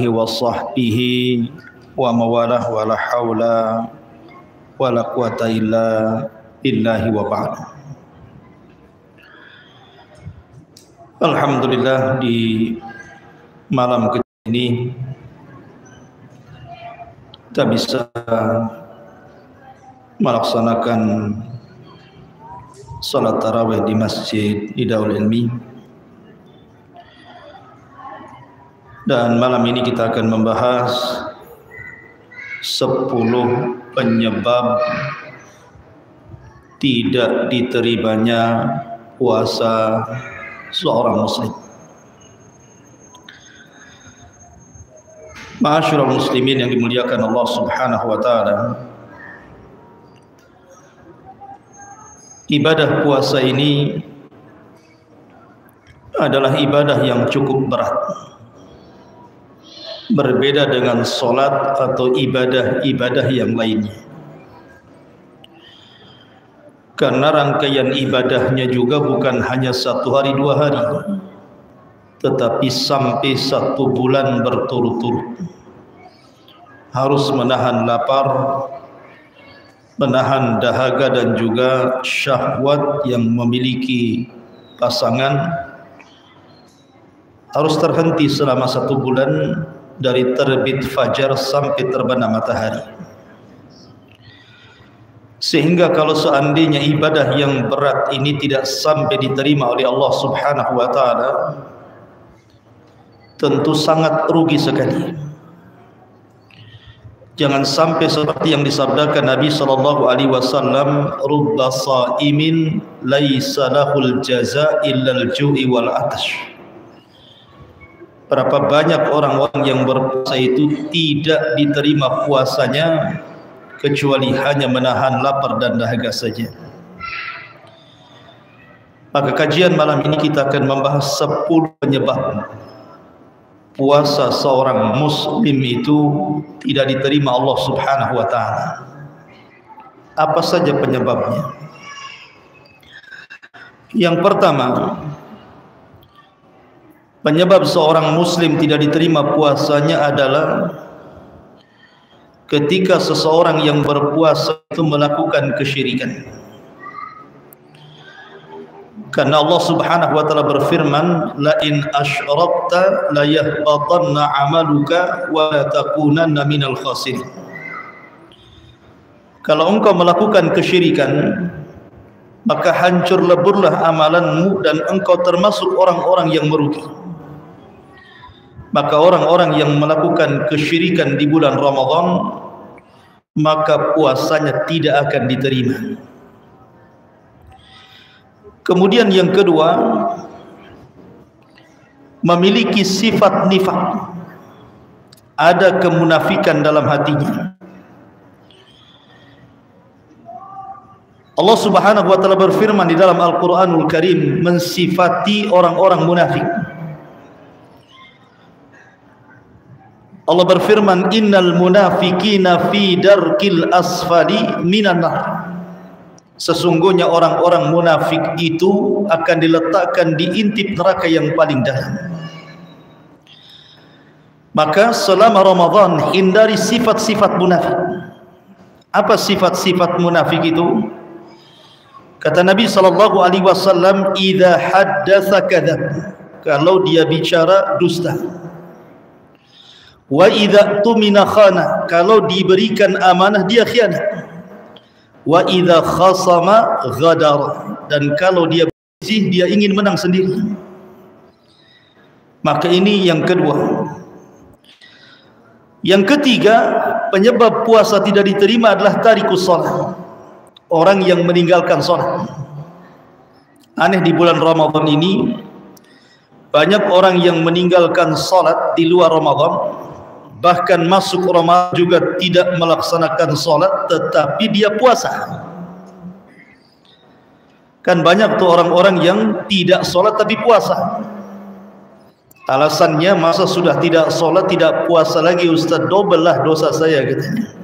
wa sahbihi wa mawalah wa la hawla wa la quwata illa billahi wa ba'd. Alhamdulillah, di malam ini kita bisa melaksanakan salat tarawih di Masjid Nidaul Ilmi. Dan malam ini kita akan membahas 10 penyebab tidak diterimanya puasa seorang muslim. Ma'asyiral muslimin yang dimuliakan Allah Subhanahu wa taala, ibadah puasa ini adalah ibadah yang cukup berat. Berbeda dengan solat atau ibadah-ibadah yang lainnya. Karena rangkaian ibadahnya juga bukan hanya 1 hari 2 hari, tetapi sampai 1 bulan berturut-turut. Harus menahan lapar, menahan dahaga dan juga syahwat yang memiliki pasangan. Harus terhenti selama 1 bulan, dari terbit fajar sampai terbenam matahari. Sehingga kalau seandainya ibadah yang berat ini tidak sampai diterima oleh Allah Subhanahu wa taala, tentu sangat rugi sekali. Jangan sampai seperti yang disabdakan Nabi sallallahu alaihi wasallam, rubba shaimin laisa lahul jazaa illal ju'i wal atash. Berapa banyak orang-orang yang berpuasa itu tidak diterima puasanya kecuali hanya menahan lapar dan dahaga saja. Maka kajian malam ini kita akan membahas 10 penyebab puasa seorang muslim itu tidak diterima Allah Subhanahu wa taala. Apa saja penyebabnya? Yang pertama, penyebab seorang muslim tidak diterima puasanya adalah ketika seseorang yang berpuasa itu melakukan kesyirikan. Karena Allah Subhanahu wa taala berfirman, la in asyrakta la yahbatanna 'amaluka wa la takunanna minal khasirin. Kalau engkau melakukan kesyirikan, maka hancur leburlah amalanmu dan engkau termasuk orang-orang yang merugi. Maka orang-orang yang melakukan kesyirikan di bulan Ramadan, maka puasanya tidak akan diterima. Kemudian yang kedua, memiliki sifat nifaq. Ada kemunafikan dalam hatinya. Allah Subhanahu wa taala berfirman di dalam Al-Qur'anul Karim mensifati orang-orang munafik. Allah berfirman, innal munafiqina fi darkil asfali minan nar. Sesungguhnya orang-orang munafik itu akan diletakkan di intip neraka yang paling dalam. Maka selama Ramadan hindari sifat-sifat munafik. Apa sifat-sifat munafik itu? Kata Nabi sallallahu alaihi wasallam, idza haddatsa kadzab. Kalau dia bicara dusta. Wa idza tumina khana, kalau diberikan amanah dia khianat. Wa idza khasama ghadara, dan kalau dia bersih dia ingin menang sendiri. Maka ini yang kedua. Yang ketiga, penyebab puasa tidak diterima adalah tarikus shalah. Orang yang meninggalkan salat. Aneh, di bulan Ramadan ini banyak orang yang meninggalkan salat di luar Ramadan. Bahkan masuk Ramadan juga tidak melaksanakan sholat, tetapi dia puasa. Kan banyak tuh orang-orang yang tidak sholat tapi puasa. Alasannya, masa sudah tidak sholat tidak puasa lagi Ustaz, double lah dosa saya katanya.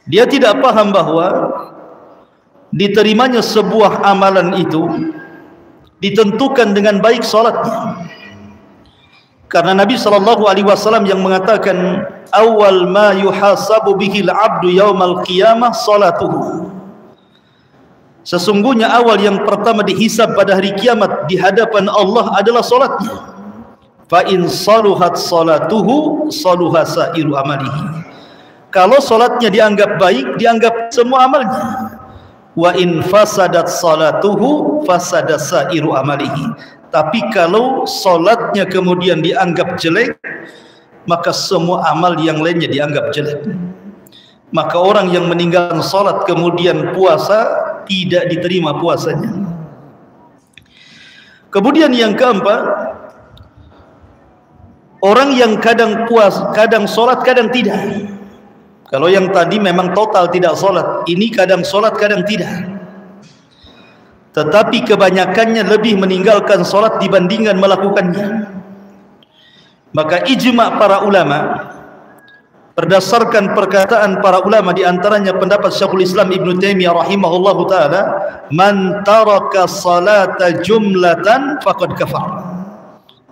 Dia tidak paham bahwa diterimanya sebuah amalan itu ditentukan dengan baik sholatnya. Karena Nabi SAW yang mengatakan, awal ma yuhasabu bihil abdu yaumal qiyamah salatuhu. Sesungguhnya awal yang pertama dihisab pada hari kiamat di hadapan Allah adalah salatnya. Fa in saluhat salatuhu saluha sairu amalihi. Kalau salatnya dianggap baik, dianggap semua amalnya. Wa in fasadat salatuhu fasada sairu amalihi. Tapi kalau salatnya kemudian dianggap jelek, maka semua amal yang lainnya dianggap jelek. Maka orang yang meninggalkan salat kemudian puasa, tidak diterima puasanya. Kemudian yang keempat, orang yang kadang puas, kadang salat, kadang tidak. Kalau yang tadi memang total tidak salat, ini kadang salat, kadang tidak. Tetapi kebanyakannya lebih meninggalkan salat dibandingkan melakukannya. Maka ijma' para ulama, berdasarkan perkataan para ulama, di antaranya pendapat Syekhul Islam Ibn Taimiyah rahimahullahu taala, man taraka salata jumlatan faqad kafar.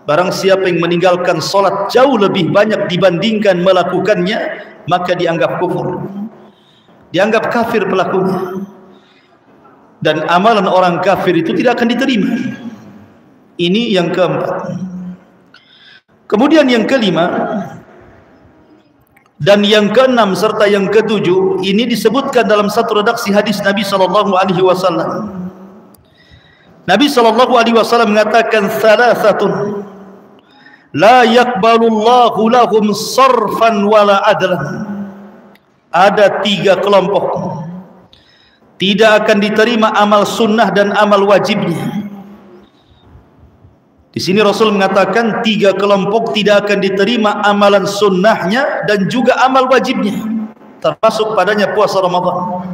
Barang siapa yang meninggalkan salat jauh lebih banyak dibandingkan melakukannya, maka dianggap kufur, dianggap kafir pelakunya. Dan amalan orang kafir itu tidak akan diterima. Ini yang keempat. Kemudian yang kelima dan yang keenam serta yang ketujuh, ini disebutkan dalam satu redaksi hadis Nabi SAW. Nabi SAW mengatakan, salasatun la yaqbalullahu lahum sarfan wala adlan. Ada tiga kelompok tidak akan diterima amal sunnah dan amal wajibnya. Di sini Rasul mengatakan tiga kelompok tidak akan diterima amalan sunnahnya dan juga amal wajibnya, termasuk padanya puasa Ramadan.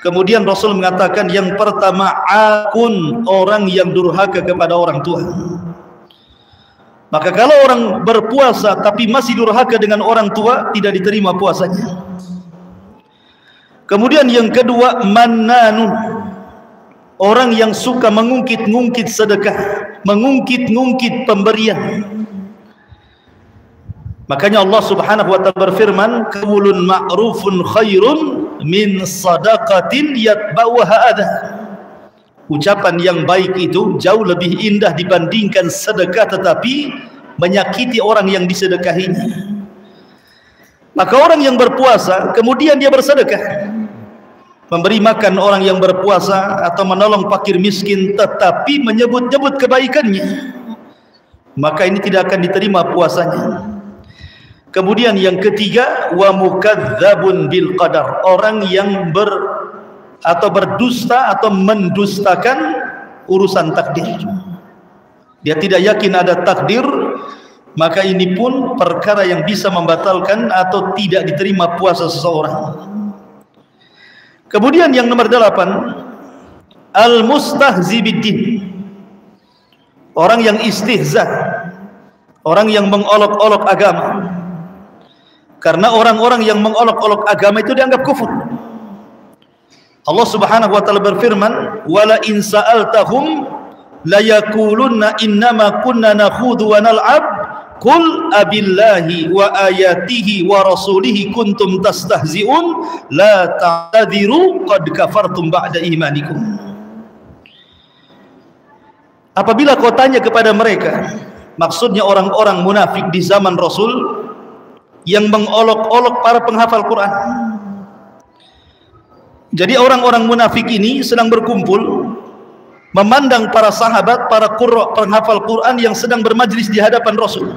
Kemudian Rasul mengatakan yang pertama, akun, orang yang durhaka kepada orang tua. Maka kalau orang berpuasa tapi masih durhaka dengan orang tua, tidak diterima puasanya. Kemudian yang kedua, mannanun, orang yang suka mengungkit-ngungkit sedekah, mengungkit-ngungkit pemberian. Makanya Allah Subhanahu wa taala berfirman, qaulun ma'rufun khairun min shadaqatin yatba'uha adha. Ucapan yang baik itu jauh lebih indah dibandingkan sedekah tetapi menyakiti orang yang disedekahinya. Maka orang yang berpuasa kemudian dia bersedekah, memberi makan orang yang berpuasa atau menolong fakir miskin tetapi menyebut-nyebut kebaikannya, maka ini tidak akan diterima puasanya. Kemudian yang ketiga, wa mukadzabun bil qadar, orang yang berdusta atau mendustakan urusan takdir. Dia tidak yakin ada takdir, maka ini pun perkara yang bisa membatalkan atau tidak diterima puasa seseorang. Kemudian yang nomor 8, al-mustahzi biddin, orang yang istihza, orang yang mengolok-olok agama. Karena orang-orang yang mengolok-olok agama itu dianggap kufur. Allah Subhanahu wa taala berfirman, wala in sa'altahum la yaqulunna innama kunna nakhudhu wa nal'ab qul abillahi wa ayatihi wa rasulihi kuntum tastahzi'un la ta'tadiru qad kafartum ba'da imanikum. Apabila kau tanya kepada mereka, maksudnya orang-orang munafik di zaman Rasul yang mengolok-olok para penghafal Quran. Jadi orang-orang munafik ini sedang berkumpul memandang para sahabat, para qurra, penghafal Quran yang sedang bermajlis di hadapan Rasul.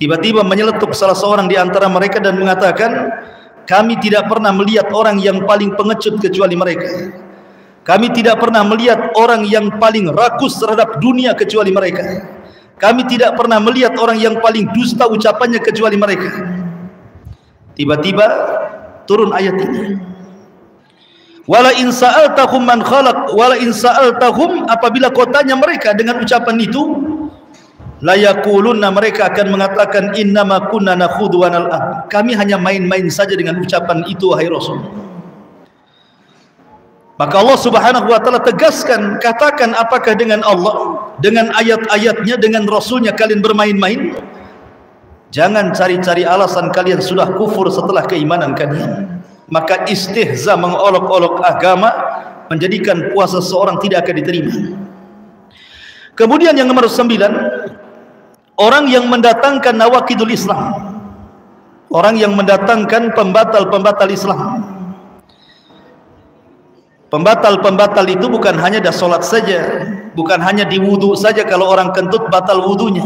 Tiba-tiba menyeletuk salah seorang di antara mereka dan mengatakan, kami tidak pernah melihat orang yang paling pengecut kecuali mereka. Kami tidak pernah melihat orang yang paling rakus terhadap dunia kecuali mereka. Kami tidak pernah melihat orang yang paling dusta ucapannya kecuali mereka. Tiba-tiba turun ayat ini. Wala in sa'altahum man khalaq, wala in sa'altahum, apabila kau tanya mereka dengan ucapan itu, la yaqulunna, mereka akan mengatakan innama kunna nakhudhu wa nal'ab, kami hanya main-main saja dengan ucapan itu wahai Rasul. Maka Allah Subhanahu wa taala tegaskan, katakan apakah dengan Allah dengan ayat-ayatnya, dengan Rasulnya kalian bermain-main, jangan cari-cari alasan kalian sudah kufur setelah keimanan kalian. Maka istihza, mengolok-olok agama, menjadikan puasa seorang tidak akan diterima. Kemudian yang nomor 9, orang yang mendatangkan nawaqidul Islam, orang yang mendatangkan pembatal-pembatal Islam. Pembatal-pembatal itu bukan hanya dah solat saja, bukan hanya di wudu saja, kalau orang kentut batal wudunya,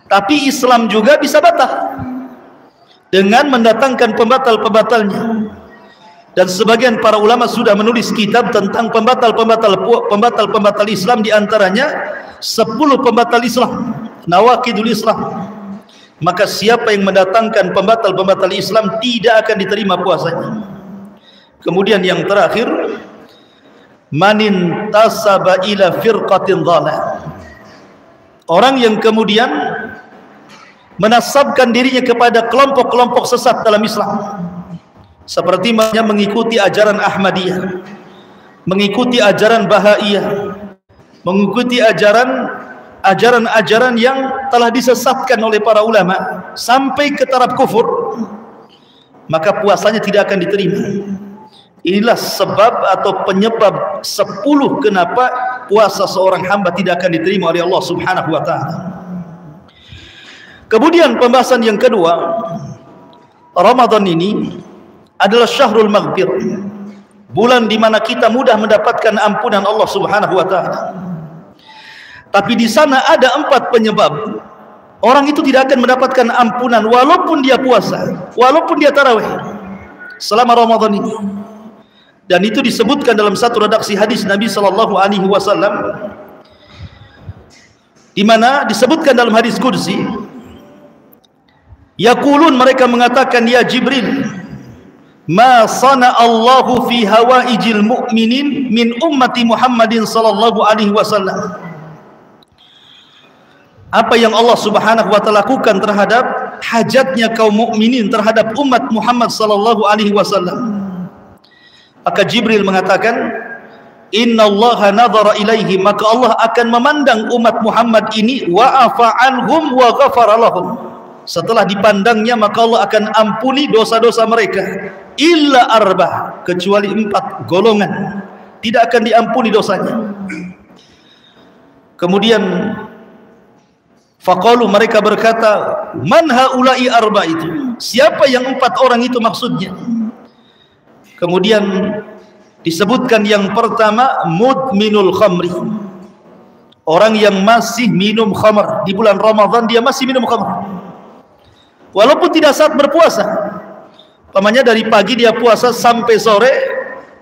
tapi Islam juga bisa batal dengan mendatangkan pembatal-pembatalnya. Dan sebagian para ulama sudah menulis kitab tentang pembatal-pembatal Islam, di antaranya 10 pembatal Islam, nawaqidul Islam. Maka siapa yang mendatangkan pembatal-pembatal Islam tidak akan diterima puasanya. Kemudian yang terakhir, manin tasaba ila firqatin dhalah, orang yang kemudian menasabkan dirinya kepada kelompok-kelompok sesat dalam Islam, seperti mengikuti ajaran Ahmadiyah, mengikuti ajaran Bahaiyah, mengikuti ajaran-ajaran yang telah disesatkan oleh para ulama sampai ke taraf kufur, maka puasanya tidak akan diterima. Inilah sebab atau penyebab 10 kenapa puasa seorang hamba tidak akan diterima oleh Allah Subhanahu wa taala. Kemudian pembahasan yang kedua, Ramadan ini adalah syahrul maghfirah, bulan di mana kita mudah mendapatkan ampunan Allah Subhanahu wa taala. Tapi di sana ada 4 penyebab orang itu tidak akan mendapatkan ampunan walaupun dia puasa, walaupun dia tarawih selama Ramadan ini. Dan itu disebutkan dalam satu redaksi hadis Nabi sallallahu alaihi wasallam, di mana disebutkan dalam hadis qudsi, yaqulun, mereka mengatakan, ya Jibril, ma sana Allahu fi hawaijil mu'minin min ummati Muhammadin sallallahu alaihi wasallam. Apa yang Allah Subhanahu wa taala lakukan terhadap hajatnya kaum mukminin terhadap umat Muhammad sallallahu alaihi wasallam. Maka Jibril mengatakan, innallaha nadhara ilaihi, maka Allah akan memandang umat Muhammad ini, wa afa anhum wa ghafara lahum. Setelah dipandangnya, maka Allah akan ampuni dosa-dosa mereka, illa arba, kecuali 4 golongan tidak akan diampuni dosanya. Kemudian faqalu, mereka berkata, man haula'i arba, itu siapa yang 4 orang itu maksudnya? Kemudian disebutkan yang pertama, mudminul khamri, orang yang masih minum khamr. Di bulan Ramadan dia masih minum khamr walaupun tidak saat berpuasa. Pamannya dari pagi dia puasa sampai sore,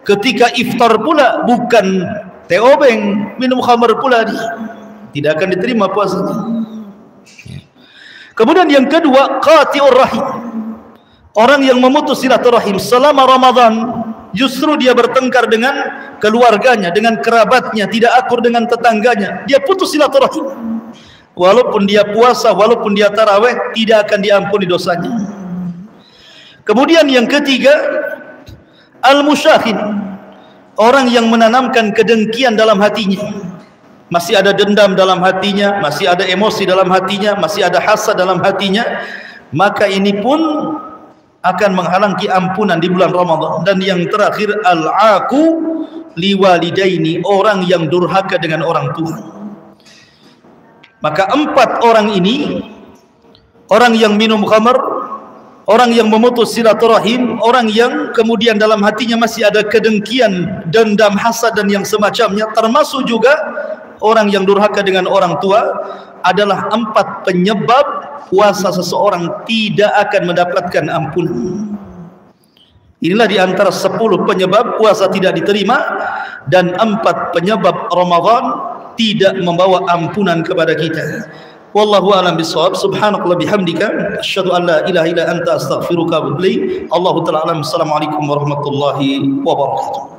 ketika iftar pula bukan teh obeng, minum khamr pula, dia tidak akan diterima puasanya. Kemudian yang kedua, qati'ur rahim, orang yang memutus silaturahim selama Ramadan. Justru dia bertengkar dengan keluarganya, dengan kerabatnya, tidak akur dengan tetangganya, dia putus silaturahim. Walaupun dia puasa, walaupun dia tarawih, tidak akan diampuni dosanya. Kemudian yang ketiga, al-musyahin, orang yang menanamkan kedengkian dalam hatinya, masih ada dendam dalam hatinya, masih ada emosi dalam hatinya, masih ada hasad dalam hatinya, maka ini pun akan menghalangi ampunan di bulan Ramadan. Dan yang terakhir, al-aqu liwalidaini, orang yang durhaka dengan orang tua. Maka 4 orang ini, orang yang minum khamr, orang yang memutus silaturahim, orang yang kemudian dalam hatinya masih ada kedengkian, dendam, hasad dan yang semacamnya, termasuk juga orang yang durhaka dengan orang tua, adalah 4 penyebab puasa seseorang tidak akan mendapatkan ampunan. Inilah di antara 10 penyebab puasa tidak diterima, dan 4 penyebab Ramadan tidak membawa ampunan kepada kita. Wallahu a'lam bishawab. Subhanakallah bihamdika, asyhadu an la ilaha illa anta, astaghfiruka wa atubu ilaik. Allahu ta'ala alam. Assalamualaikum warahmatullahi wabarakatuh.